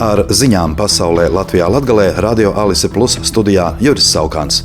Ar ziņām pasaulē Latvijā Latgalē Radio Alise Plus studijā Juris Saukāns.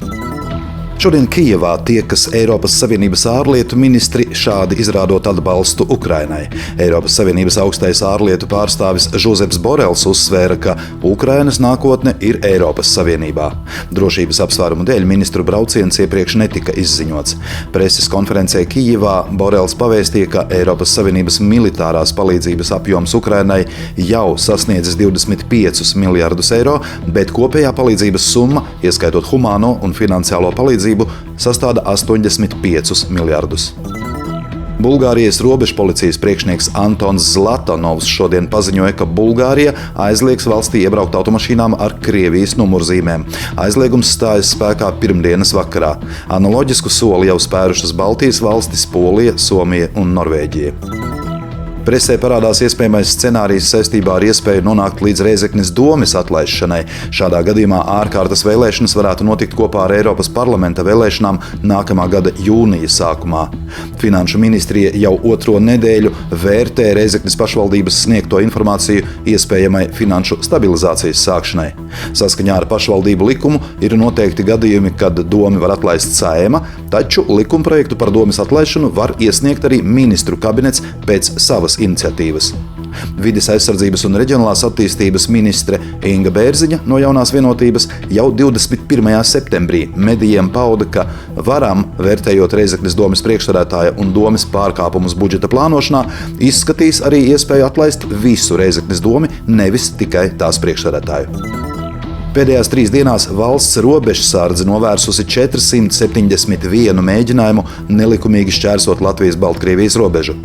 Šodien Kijevā tiekas Eiropas Savienības ārlietu ministri, šādi izrādot atbalstu Ukrainai. Eiropas Savienības augstais ārlietu pārstāvis Žozeps Borels uzsvēra, ka Ukrainas nākotne ir Eiropas Savienībā. Drošības apsvērumu dēļ ministru brauciens iepriekš netika izziņots. Preses konferencē Kijevā Borels pavēstīja, ka Eiropas Savienības militārās palīdzības apjoms Ukrainai jau sasniedzis 25 miljardus eiro, bet kopējā palīdzības summa, ieskaitot humāno un finansiālo palīdzību, sastāda 85 miljardus. Bulgārijas robežpolicijas priekšnieks Antons Zlatanovs šodien paziņoja, ka Bulgārija aizliegs valstī iebraukt automašīnām ar Krievijas numurzīmēm. Aizliegums stājas spēkā pirmdienas vakarā. Analoģisku soli jau spērušas Baltijas valstis, Polija, Somija un Norvēģija. Presē parādās iespējamais scenārijs saistībā ar iespēju nonākt līdz Rēzeknes domes atlaišanai. Šādā gadījumā ārkārtas vēlēšanas varētu notikt kopā ar Eiropas parlamenta vēlēšanām nākamā gada jūnija sākumā. Finanšu ministrija jau otro nedēļu vērtē Rēzeknes pašvaldības sniegto informāciju iespējamai finanšu stabilizācijas sākšanai. Saskaņā ar pašvaldību likumu ir noteikti gadījumi, kad domi var atlaist Saeima, taču likumprojektu par domes atlaišanu var iesniegt arī ministru kabinets pēc savas iniciatīvas. Vides aizsardzības un reģionālās attīstības ministre Inga Bērziņa no Jaunās vienotības jau 21. septembrī medijiem pauda, ka varam, vērtējot Rēzeknes domes priekšsēdētāja un domes pārkāpumus budžeta plānošanā, izskatīs arī iespēju atlaist visu Rēzeknes domi, nevis tikai tās priekšsēdētāju. Pēdējās 3 dienās valsts robežsardze novērsusi 471 mēģinājumu nelikumīgi šķērsot Latvijas-Baltkrievijas robežu.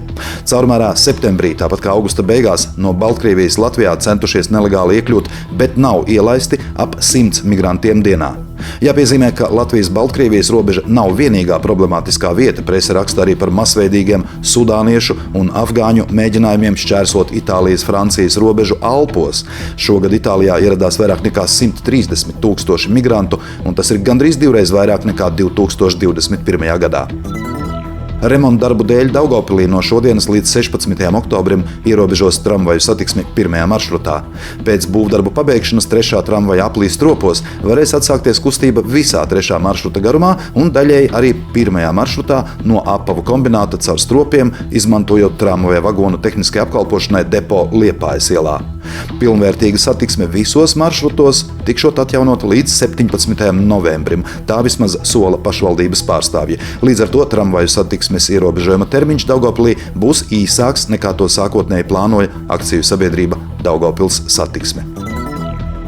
Caurmērā septembrī, tāpat kā augusta beigās, no Baltkrievijas Latvijā centušies nelegāli iekļūt, bet nav ielaisti ap 100 migrantiem dienā. Jāpiezīmē, ka Latvijas-Baltkrievijas robeža nav vienīgā problemātiskā vieta. Prese raksta arī par masveidīgiem sudāniešu un afgāņu mēģinājumiem šķērsot Itālijas-Francijas robežu Alpos. Šogad Itālijā ieradās vairāk nekā 130 000 migrantu, un tas ir gandrīz 2 reizes vairāk nekā 2021. gadā. Remonta darbu dēļ Daugavpilī no šodienas līdz 16. oktobrim ierobežos tramvaju satiksmi 1. maršrutā. Pēc būvdarbu pabeigšanas 3. tramvaja aplīs Stropos varēs atsākties kustība visā 3. maršruta garumā un daļēji arī 1. maršrutā no apavu kombināta caur Stropiem, izmantojot tramvaja vagonu tehniskai apkalpošanai depo Liepājas ielā. Pilnvērtīga satiksme visos maršrutos tikšot atjaunota līdz 17. novembrim. Tā vismaz sola pašvaldības pārstāvji. Līdz ar to tramvaju satiksmes ierobežojuma termiņš Daugavpilī būs īsāks nekā to sākotnēji plānoja akciju sabiedrība Daugavpils satiksme.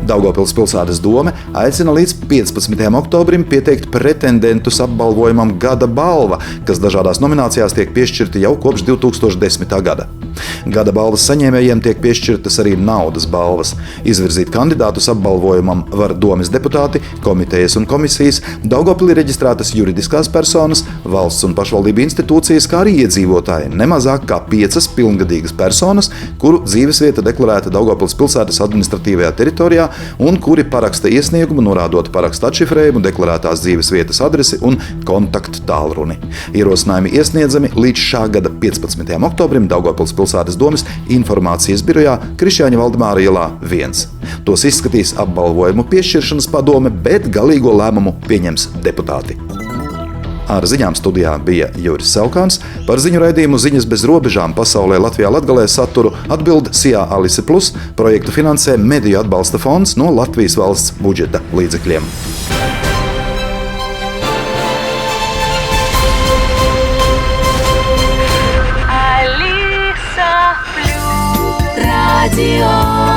Daugavpils pilsētas dome aicina līdz 15. oktobrim pieteikt pretendentus apbalvojumam Gada balva, kas dažādās nominācijās tiek piešķirti jau kopš 2010. gada. Gada balvas saņēmējiem tiek piešķirtas arī naudas balvas. Izvirzīt kandidātus apbalvojumam var domes deputāti, komitejas un komisijas, Daugavpilī reģistrētas juridiskās personas, valsts un pašvaldību institūcijas, kā arī iedzīvotāji, nemazāk kā 5 pilngadīgas personas, kuru dzīvesvieta deklarēta Daugavpils pilsētas administratīvajā teritorijā un kuri paraksta iesniegumu, norādot paraksta atšifrējumu, deklarētās dzīvesvietas adresi un kontaktu tālruni. Ierosinājumi iesniedzami līdz šā gada 15. oktobrim Daugavpils pilsētas domes informācijas birojā Krišjāņa Valdemāra ielā 1. Tos izskatīs apbalvojumu piešķiršanas padome, bet galīgo lēmumu pieņems deputāti. Ar ziņām studijā bija Juris Saukāns. Par ziņu raidījumu Ziņas bez robežām pasaulē Latvijā Latgalē saturu atbild SIA Alise Plus, projektu finansē Mediju atbalsta fonds no Latvijas valsts budžeta līdzekļiem. Radio